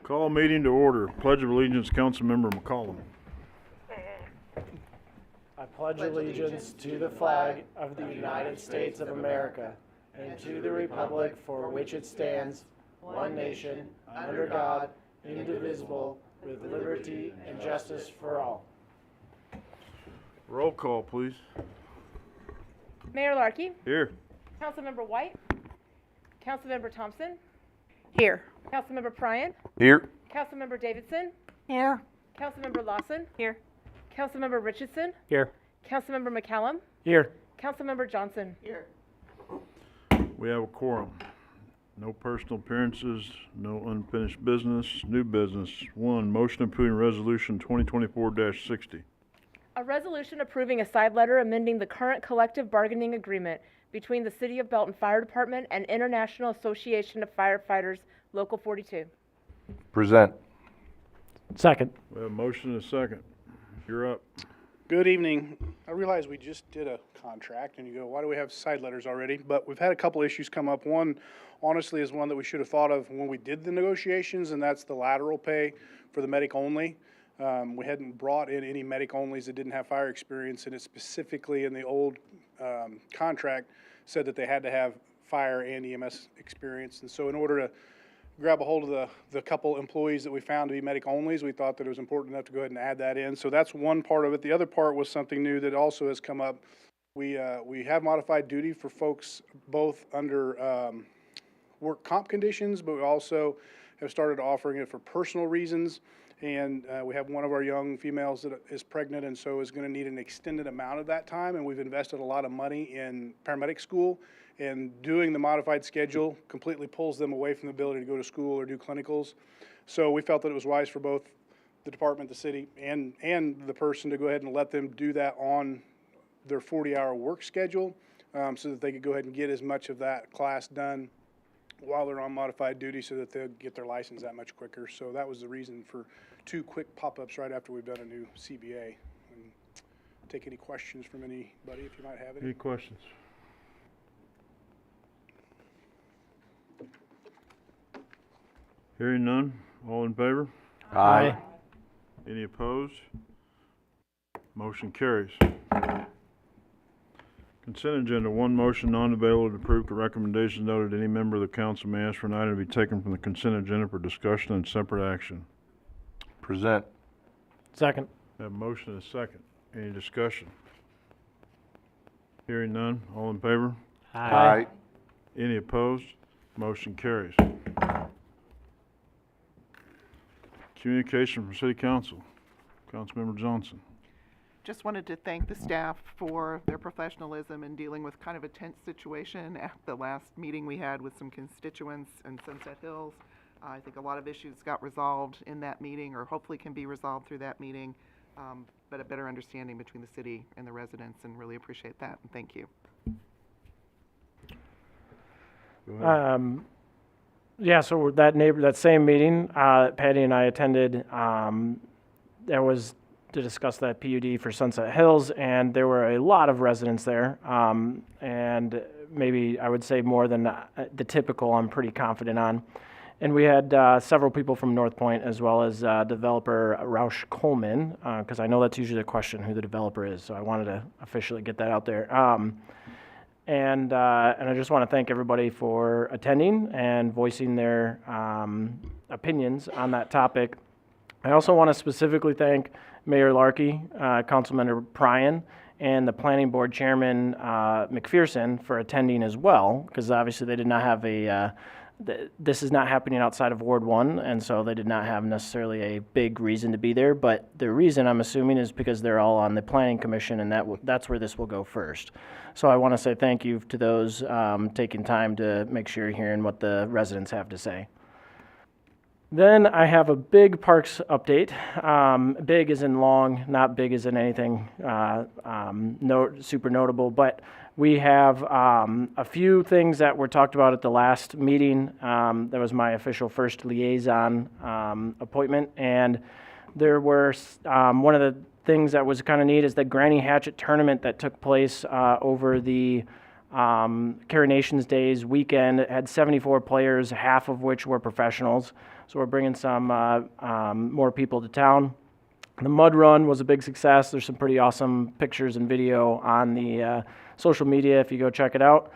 Call meeting to order. Pledge of Allegiance, Councilmember McCollum. I pledge allegiance to the flag of the United States of America and to the republic for which it stands, one nation, under God, indivisible, with liberty and justice for all. Roll call, please. Mayor Larkey. Here. Councilmember White. Councilmember Thompson. Here. Councilmember Pryan. Here. Councilmember Davidson. Here. Councilmember Lawson. Here. Councilmember Richardson. Here. Councilmember McCallum. Here. Councilmember Johnson. Here. We have a quorum. No personal appearances, no unfinished business, new business. 1, motion approving resolution 2024-60. A resolution approving a side letter amending the current collective bargaining agreement between the City of Belton Fire Department and International Association of Firefighters, Local 42. Present. Second. We have a motion and a second. You're up. Good evening. I realize we just did a contract, and you go, why do we have side letters already? But we've had a couple issues come up. One, honestly, is one that we should have thought of when we did the negotiations, and that's the lateral pay for the medic only. We hadn't brought in any medic onlys that didn't have fire experience, and it specifically in the old contract said that they had to have fire and EMS experience. And so in order to grab a hold of the couple employees that we found to be medic onlys, we thought that it was important enough to go ahead and add that in. So that's one part of it. The other part was something new that also has come up. We have modified duty for folks both under work comp conditions, but we also have started offering it for personal reasons. And we have one of our young females that is pregnant and so is going to need an extended amount of that time. And we've invested a lot of money in paramedic school, and doing the modified schedule completely pulls them away from the ability to go to school or do clinicals. So we felt that it was wise for both the department, the city, and the person to go ahead and let them do that on their 40-hour work schedule, so that they could go ahead and get as much of that class done while they're on modified duty, so that they'll get their license that much quicker. So that was the reason for 2 quick pop-ups right after we've done a new CBA. And take any questions from anybody if you might have any. Any questions? Hearing none. All in favor? Aye. Any opposed? Motion carries. Consent agenda. 1, motion non-available to approve the recommendations noted. Any member of the council may ask for an item to be taken from the consent agenda for discussion and separate action. Present. Second. Have a motion and a second. Any discussion? Hearing none. All in favor? Aye. Any opposed? Motion carries. Communication from City Council. Councilmember Johnson. Just wanted to thank the staff for their professionalism in dealing with kind of a tense situation at the last meeting we had with some constituents in Sunset Hills. I think a lot of issues got resolved in that meeting, or hopefully can be resolved through that meeting, but a better understanding between the city and the residents, and really appreciate that, and thank you. Go ahead. Yeah, so that same meeting Patty and I attended, there was to discuss that PUD for Sunset Hills, and there were a lot of residents there, and maybe I would say more than the typical I'm pretty confident on. And we had several people from North Point, as well as developer Roush Coleman, because I know that's usually a question who the developer is, so I wanted to officially get that out there. And I just want to thank everybody for attending and voicing their opinions on that topic. I also want to specifically thank Mayor Larkey, Councilmember Pryan, and the Planning Board Chairman McPherson for attending as well, because obviously they did not have this is not happening outside of Ward 1, and so they did not have necessarily a big reason to be there, but the reason, I'm assuming, is because they're all on the Planning Commission, and that's where this will go first. So I want to say thank you to those taking time to make sure you're hearing what the residents have to say. Then I have a big parks update. Big as in long, not big as in anything super notable, but we have a few things that were talked about at the last meeting. That was my official first liaison appointment, and there were one of the things that was kind of neat is the Granny Hatchet tournament that took place over the Carrie Nations Days weekend had 74 players, half of which were professionals. So we're bringing some more people to town. The mud run was a big success. There's some pretty awesome pictures and video on the social media if you go check it out.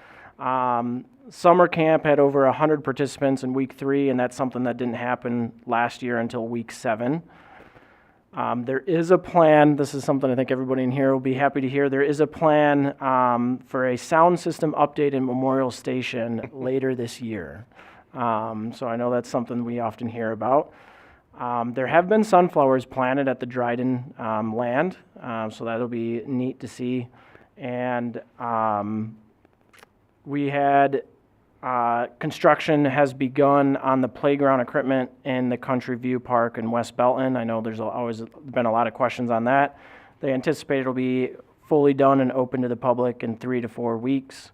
Summer camp had over 100 participants in week 3, and that's something that didn't happen last year until week 7. There is a plan, this is something I think everybody in here will be happy to hear, there is a plan for a sound system update in Memorial Station later this year. So I know that's something we often hear about. There have been sunflowers planted at the Dryden land, so that'll be neat to see. And we had construction has begun on the playground equipment in the Country View Park in West Belton. I know there's always been a lot of questions on that. They anticipate it'll be fully done and open to the public in 3 to 4 weeks.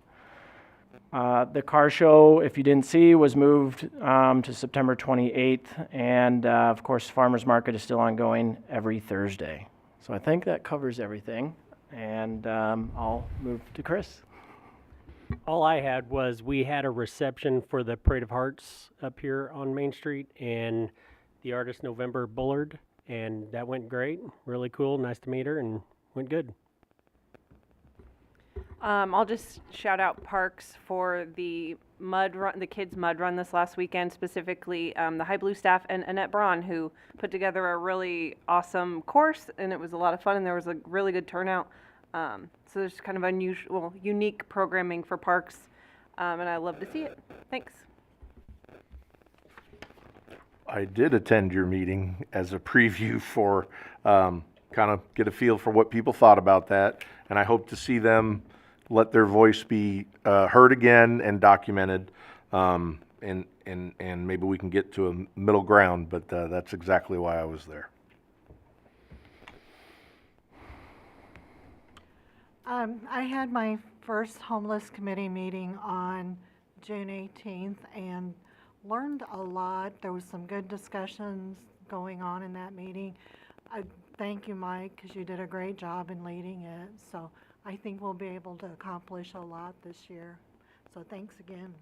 The car show, if you didn't see, was moved to September 28th, and of course, Farmers Market is still ongoing every Thursday. So I think that covers everything, and I'll move to Chris. All I had was we had a reception for the Parade of Hearts up here on Main Street and the artist November Bullard, and that went great. Really cool. Nice to meet her and went good. I'll just shout out Parks for the mud run, the kids mud run this last weekend, specifically the High Blue staff and Annette Braun, who put together a really awesome course, and it was a lot of fun, and there was a really good turnout. So there's kind of unusual, unique programming for Parks, and I love to see it. Thanks. I did attend your meeting as a preview for kind of get a feel for what people thought about that, and I hope to see them let their voice be heard again and documented, and maybe we can get to a middle ground, but that's exactly why I was there. I had my first homeless committee meeting on June 18th and learned a lot. There was some good discussions going on in that meeting. Thank you, Mike, because you did a great job in leading it. So I think we'll be able to accomplish a lot this year. So thanks again.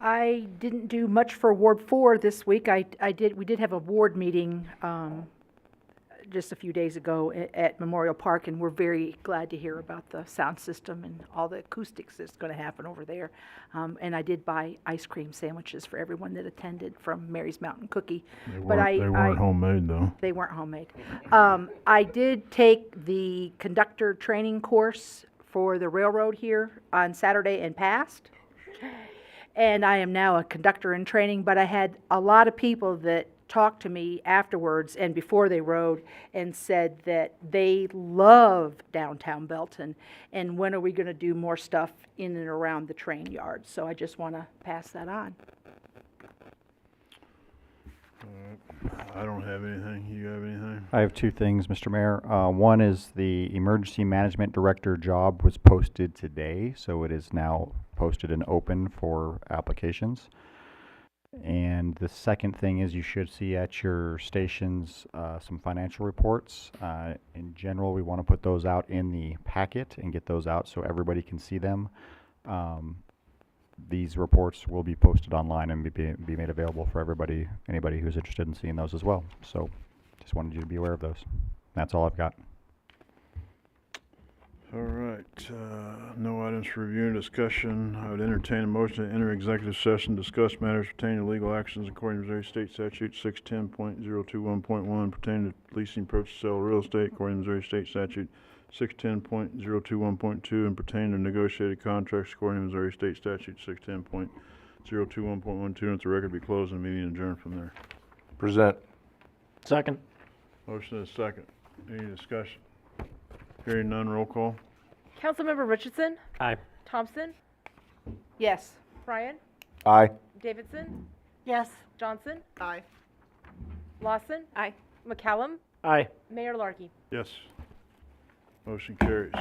I didn't do much for Ward 4 this week. We did have a ward meeting just a few days ago at Memorial Park, and we're very glad to hear about the sound system and all the acoustics that's going to happen over there. And I did buy ice cream sandwiches for everyone that attended from Mary's Mountain Cookie. They weren't homemade, though. They weren't homemade. I did take the conductor training course for the railroad here on Saturday and passed. And I am now a conductor in training, but I had a lot of people that talked to me afterwards and before they rode and said that they love downtown Belton, and when are we going to do more stuff in and around the train yard. So I just want to pass that on. I don't have anything. You have anything? I have two things, Mr. Mayor. One is the Emergency Management Director job was posted today, so it is now posted and open for applications. And the second thing is you should see at your stations some financial reports. In general, we want to put those out in the packet and get those out so everybody can see them. These reports will be posted online and be made available for anybody who's interested in seeing those as well. So just wanted you to be aware of those. That's all I've got. All right, no items for review and discussion. I would entertain a motion to enter executive session, discuss matters pertaining to legal actions according to Missouri State Statute 610.021.1 pertaining to leasing, purchase, sale of real estate according to Missouri State Statute 610.021.2 and pertaining to negotiated contracts according to Missouri State Statute 610.021.12, and if the record be closed and the meeting adjourned from there. Present. Second. Motion is second. Any discussion? Hearing none, roll call. Councilmember Richardson, Aye. Thompson, Yes. Bryan, Aye. Davidson, Yes. Johnson, Aye. Lawson, Aye. McCallum, Aye. Mayor Larkey. Yes. Motion carries.